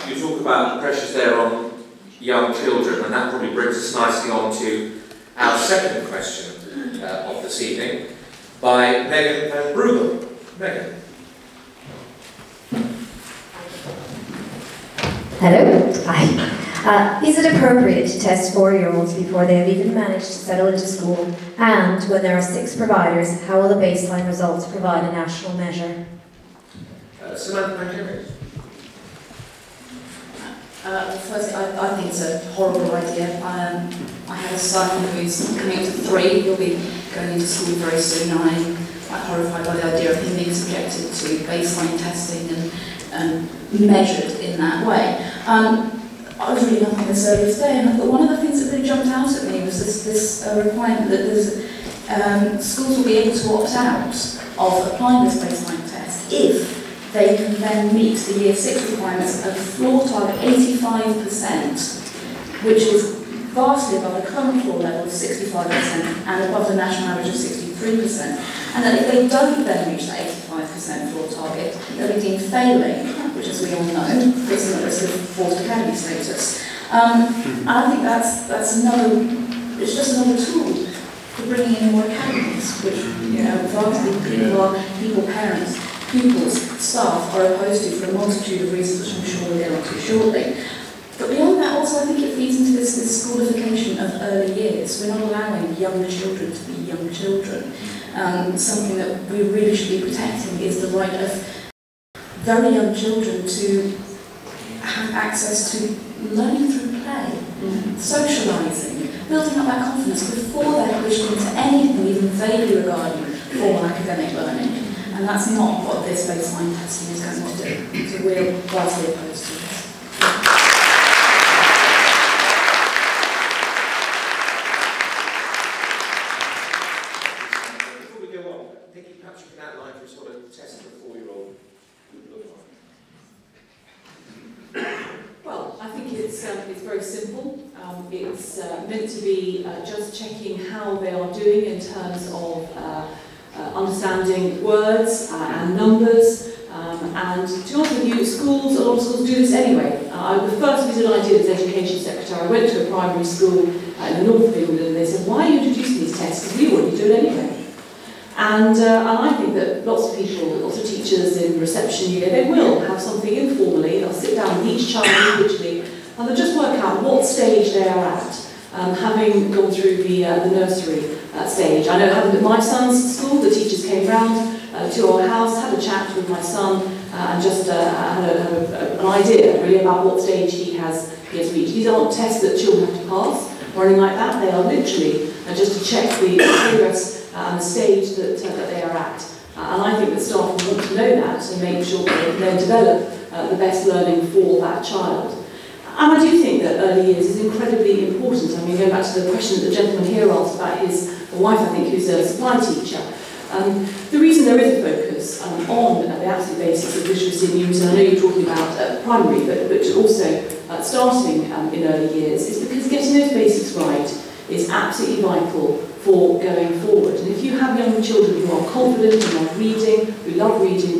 You talk about the pressures there on young children, and that probably brings us nicely on to our second question of this evening by Megan van Brugel. Megan. Hello. Hi. Is it appropriate to test 4-year-olds before they have even managed to settle into school? And when there are 6 providers, how will the baseline results provide a national measure? Samantha Pancheri. Firstly, I think it's a horrible idea. I have a son who's coming up to 3. He'll be going into school very soon. I'm quite horrified by the idea of him being subjected to baseline testing and measured in that way. I was reading up on this earlier today, and I thought one of the things that really jumped out at me was this requirement that schools will be able to opt out of applying this baseline test if they can then meet the Year 6 requirements of a floor target 85%, which is vastly above the current floor level of 65% and above the national average of 63%. And that if they don't then reach that 85% floor target, they'll be deemed failing, which, as we all know, puts them at risk of forced academy status. And I think that's another, it's just another tool for bringing in more academies, which, you know, vastly people, parents, pupils, staff are opposed to for a multitude of reasons, which I'm sure we'll get onto shortly. But beyond that, also, I think it feeds into this schoolification of early years. We're not allowing young children to be young children. Something that we really should be protecting is the right of very young children to have access to learning through play, socialising, building up that confidence before they're pushed into anything even vaguely regarding formal academic learning. And that's not what this baseline testing is going to do. So we're vastly opposed to this. Before we go on, Nicky, perhaps you can outline for us what a test for a 4-year-old would look like. Well, I think it's very simple. It's meant to be just checking how they are doing in terms of understanding words and numbers, and to be honest with you, a lot of schools do this anyway. The first visit I did as Education Secretary, I went to a primary school in the north of England, and they said, why are you introducing these tests? Because we already do it anyway. And I think that lots of people, lots of teachers in reception year, they will have something informally. They'll sit down with each child individually, and they'll just work out what stage they are at, having gone through the nursery stage. I know it happened at my son's school. The teachers came round to our house, had a chat with my son, and just had an idea really about what stage he has reached. These aren't tests that children have to pass or anything like that. They are literally just to check the progress and the stage that they are at. And I think that staff want to know that and make sure that they can then develop the best learning for that child. And I do think that early years is incredibly important. I mean, going back to the question that the gentleman here asked about his wife, I think, who's a supply teacher. The reason there is a focus on the absolute basics of literacy and numeracy, and I know you're talking about primary, but also starting in early years, is because getting those basics right is absolutely vital for going forward. And if you have young children who are confident, who love reading, who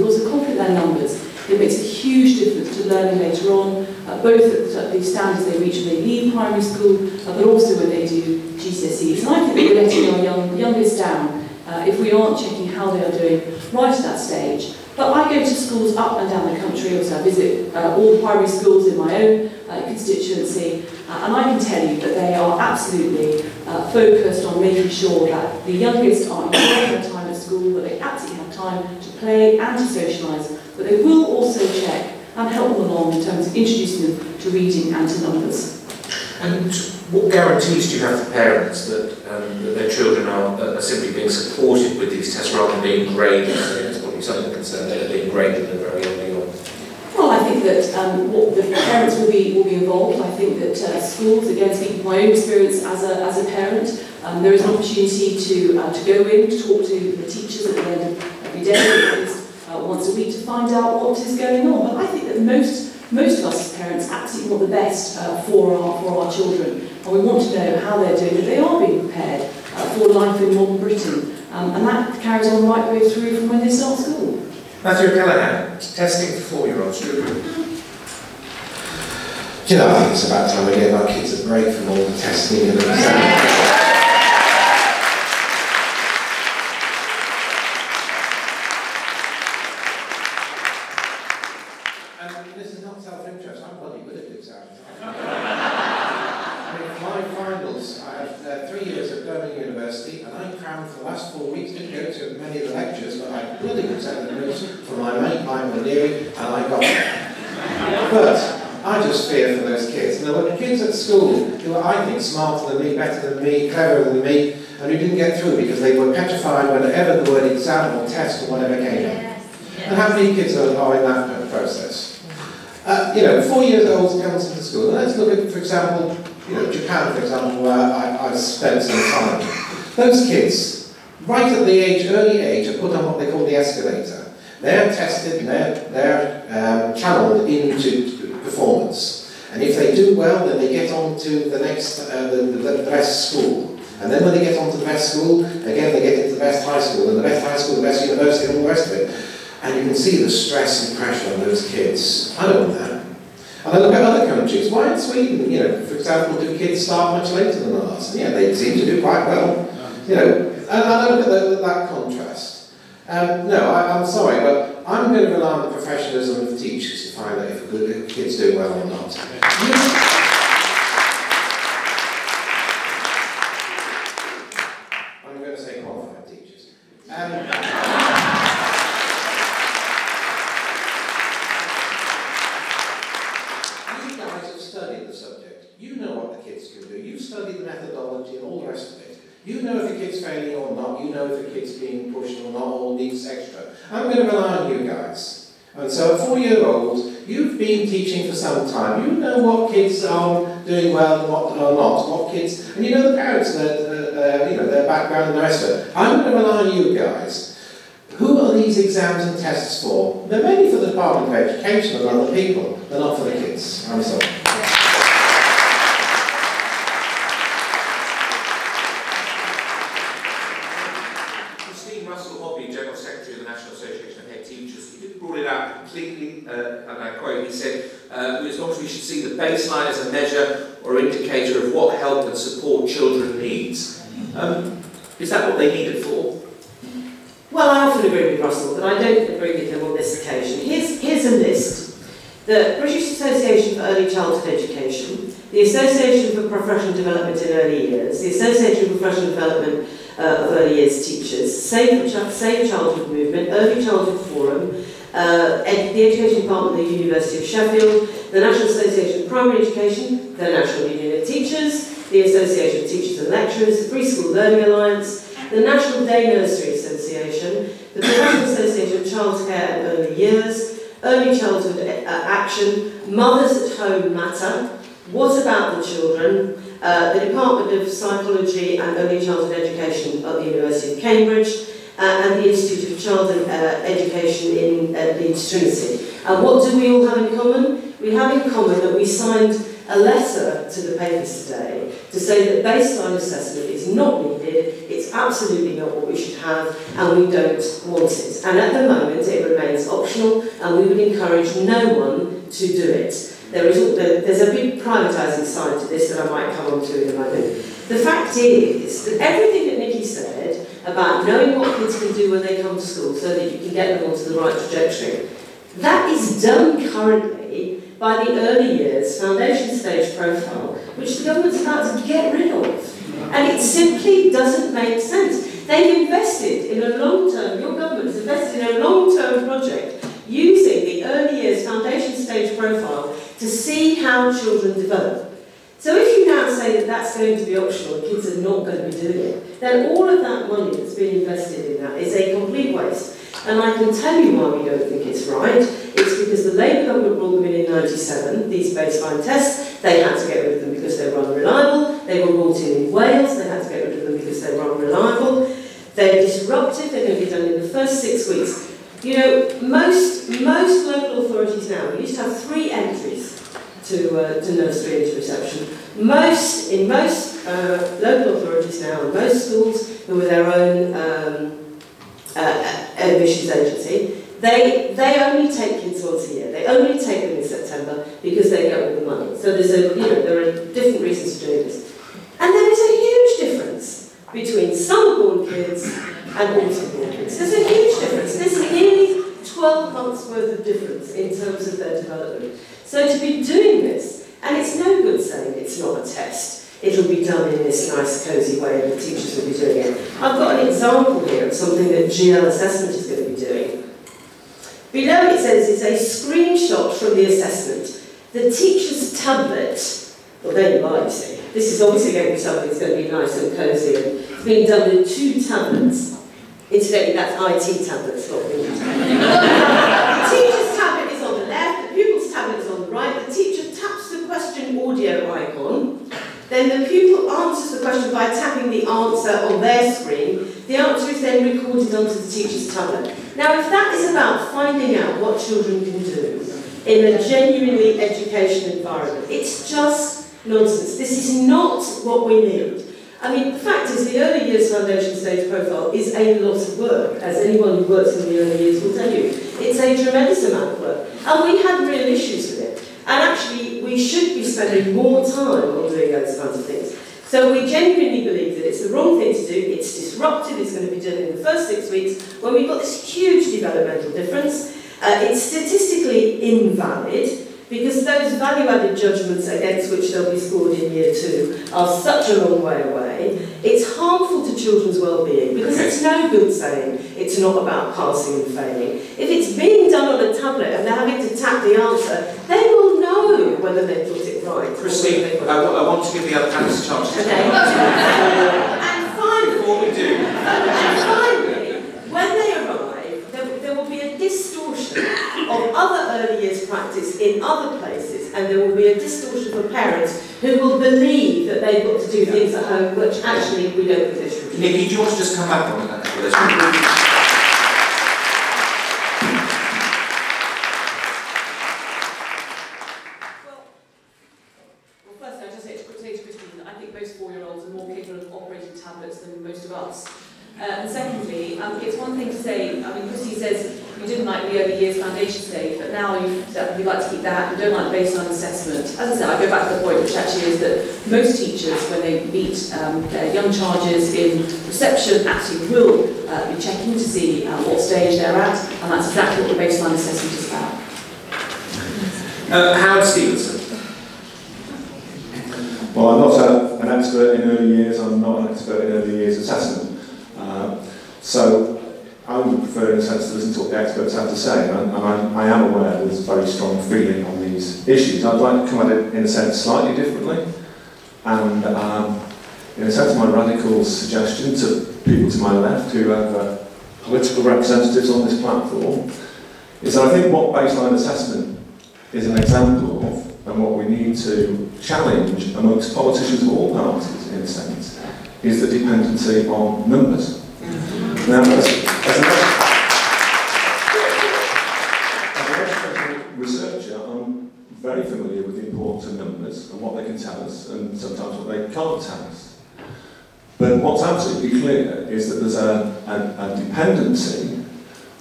are also confident in their numbers, it makes a huge difference to learning later on, both at the standards they reach when they leave primary school, but also when they do GCSEs. And I think that we're letting our youngest down if we aren't checking how they are doing right at that stage. But I go to schools up and down the country, also I visit all the primary schools in my own constituency, and I can tell you that they are absolutely focused on making sure that the youngest are enjoying their time at school, that they absolutely have time to play and to socialise, but they will also check and help them along in terms of introducing them to reading and to numbers. And what guarantees do you have for parents that their children are simply being supported with these tests rather than being graded? That's probably some of the concern, that they're being graded at a very early on. Well, I think that the parents will be involved. I think that schools, again, speaking from my own experience as a parent, there is an opportunity to go in, to talk to the teachers at the end of every day, at least once a week, to find out what is going on. But I think that most of us as parents absolutely want the best for our children, and we want to know how they're doing, that they are being prepared for life in modern Britain, and that carries on right the way through from when they start school. Matthew Callahan, testing for 4-year-olds, true. Do you know, I think it's about time we gave our kids a break from all the testing and exams. And this is not self-interest, I'm bloody good at exams. I mean, my finals, I had 3 years at Birmingham University, and I crammed for the last 4 weeks, didn't go to many of the lectures, but I bloody good set the notes for my mate, Mike Maneri, and I got there. But I just fear for those kids. And there were kids at school who were, I think, smarter than me, better than me, cleverer than me, and who didn't get through because they were petrified whenever the word exam or test or whatever came in. And how many kids are in that process? 4 years old comes into school. And let's look at, for example, Japan, for example, where I spent some time. Those kids, right at the early age, are put on what they call the escalator. They're tested and they're channeled into performance. And if they do well, then they get on to the next, the best school. And then when they get on to the best school, again they get into the best high school, and the best high school, the best university, and all the rest of it. And you can see the stress and pressure on those kids. I don't want that. And I look at other countries. Why in Sweden, for example, do kids start much later than ours? And yeah, they seem to do quite well. And I look at that contrast. No, I'm sorry, but I'm going to rely on the professionalism of teachers to find out if kids do well or not. I'm going to say qualified teachers. You guys have studied the subject. You know what the kids can do. You've studied the methodology and all the rest of it. You know if a kid's failing or not, you know if a kid's being pushed or not, or needs extra. I'm going to rely on you guys. And so at 4-year-olds, you've been teaching for some time. You know what kids are doing well and what are not, what kids, and you know the parents, their background and the rest of it. I'm going to rely on you guys. Who are these exams and tests for? They're mainly for the Department of Education and other people. They're not for the kids. I'm sorry. Brought it out completely, and I quote, he said, as long as we should see the baseline as a measure or indicator of what help and support children needs. Is that what they need it for? Well, I often agree with Russell, but I don't agree with him on this occasion. Here's a list. The British Association for Early Childhood Education, the Association for Professional Development in Early Years, the Association for Professional Development of Early Years Teachers, Save Childhood Movement, Early Childhood Forum, the Education Department of the University of Sheffield, the National Association of Primary Education, the National Union of Teachers, the Association of Teachers and Lecturers, the Preschool Learning Alliance, the National Day Nursery Association, the Professional Association of Childcare and Early Years, Early Childhood Action, Mothers at Home Matter, What About the Children, the Department of Psychology and Early Childhood Education at the University of Cambridge, and the Institute of Child Education in Leeds Trinity. And what do we all have in common? We have in common that we signed a letter to the papers today to say that baseline assessment is not needed, it's absolutely not what we should have, and we don't want it. And at the moment it remains optional, and we would encourage no one to do it. There's a big privatising side to this that I might come on to in a moment. The fact is that everything that Nicky said about knowing what kids can do when they come to school so that you can get them onto the right trajectory, that is done currently by the early years foundation stage profile, which the government's about to get rid of. And it simply doesn't make sense. They've invested in a long-term, your government has invested in a long-term project using the early years foundation stage profile to see how children develop. So if you now say that that's going to be optional and kids are not going to be doing it, then all of that money that's been invested in that is a complete waste. And I can tell you why we don't think it's right. It's because the Labour government brought them in 97, these baseline tests. They had to get rid of them because they were unreliable. They were brought in Wales. They had to get rid of them because they were unreliable. They're disruptive. They're going to be done in the first 6 weeks. You know, most local authorities now, we used to have 3 entries to nursery into reception. In most local authorities now, and most schools who are their own admissions agency, they only take kids once a year. They only take them in September. together because they get all the money. So there's there are different reasons for doing this. And there is a huge difference between summer-born kids and autumn-born kids. There's a huge difference. There's nearly 12 months worth of difference in terms of their development. So to be doing this, and it's no good saying it's not a test. It'll be done in this nice, cosy way, and the teachers will be doing it. I've got an example here of something that GL Assessment is going to be doing. Below it says it's a screenshot from the assessment. The teacher's tablet, well there you are, you see. This is obviously going to be something that's going to be nice and cosy, and it's being done with 2 tablets. Incidentally, that's IT tablets, not me. The teacher's tablet is on the left, the pupil's tablet is on the right. The teacher taps the question audio icon. Then the pupil answers the question by tapping the answer on their screen. The answer is then recorded onto the teacher's tablet. Now, if that is about finding out what children can do in a genuinely educational environment, it's just nonsense. This is not what we need. I mean, the fact is the early years foundation stage profile is a lot of work, as anyone who works in the early years will tell you. It's a tremendous amount of work. And we have real issues with it. And actually, we should be spending more time on doing those kinds of things. So we genuinely believe that it's the wrong thing to do, it's disruptive, it's going to be done in the first 6 weeks, when we've got this huge developmental difference. It's statistically invalid, because those value-added judgments against which they'll be scored in year 2 are such a long way away. It's harmful to children's well-being, because it's no good saying it's not about passing and failing. If it's being done on a tablet and they're having to tap the answer, they will know whether they've got it right. Christine, I want to give the other panelists a chance to okay. And finally, before we do. And finally, when they arrive, there will be a distortion of other early years practice in other places, and there will be a distortion for parents who will believe that they've got to do things at home, which actually we don't think they should do. Nicky, do you want to just come back on that? Well, firstly, I just say to Christine that I think most 4-year-olds are more capable of operating tablets than most of us. And secondly, it's one thing to say, I mean, Christy says you didn't like the early years foundation stage, but now you'd like to keep that, you don't like baseline assessment. As I said, I go back to the point, which actually is that most teachers, when they meet their young charges in reception, actually will be checking to see what stage they're at, and that's exactly what the baseline assessment is about. Howard Stevenson. Well, I'm not an expert in early years, I'm not an expert in early years assessment. So I would prefer in a sense to listen to what the experts have to say, and I am aware there's a very strong feeling on these issues. I'd like to come at it in a sense slightly differently, and in a sense my radical suggestion to people to my left who have political representatives on this platform is that I think what baseline assessment is an example of, and what we need to challenge amongst politicians of all parties in a sense, is the dependency on numbers. Now, as a researcher, I'm very familiar with the importance of numbers and what they can tell us, and sometimes what they can't tell us. But what's absolutely clear is that there's a dependency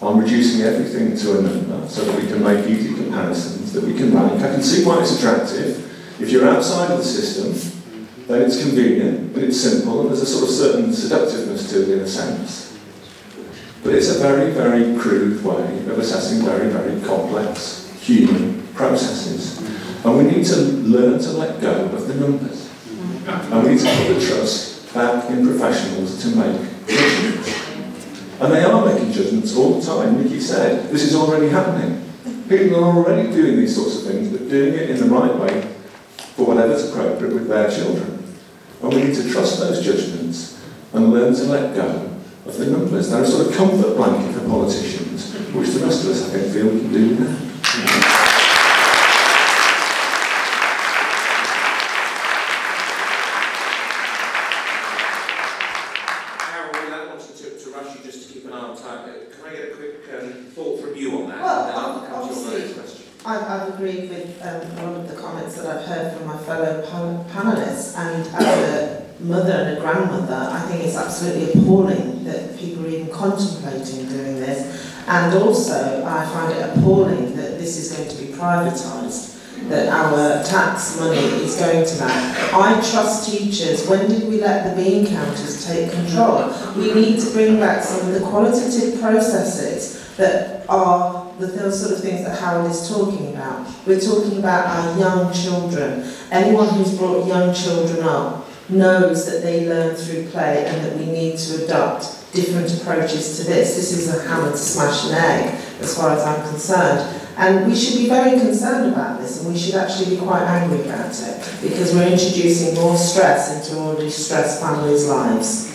on reducing everything to a number so that we can make easy comparisons, that we can rank. I can see why it's attractive. If you're outside of the system, then it's convenient, but it's simple, and there's a sort of certain seductiveness to it in a sense. But it's a very, very crude way of assessing very, very complex human processes. And we need to learn to let go of the numbers. And we need to put the trust back in professionals to make judgments. And they are making judgments all the time. Nicky said, this is already happening. People are already doing these sorts of things, but doing it in the right way for whatever's appropriate with their children. And we need to trust those judgments and learn to let go of the numbers. They're a sort of comfort blanket for politicians, which the rest of us, I think, feel we can do now. Carol, I wanted to rush you just to keep an eye on time. Can I get a quick thought from you on that? Well, and then I'll come to your next question. I've agreed with a lot of the comments that I've heard from my fellow panelists, and as a mother and a grandmother, I think it's absolutely appalling that people are even contemplating doing this, and also I find it appalling that this is going to be privatised. that our tax money is going to that. I trust teachers. When did we let the bean counters take control? We need to bring back some of the qualitative processes that are those sort of things that Howard is talking about. We're talking about our young children. Anyone who's brought young children up knows that they learn through play and that we need to adopt different approaches to this. This is a hammer to smash an egg, as far as I'm concerned. And we should be very concerned about this, and we should actually be quite angry about it, because we're introducing more stress into already stressed families' lives.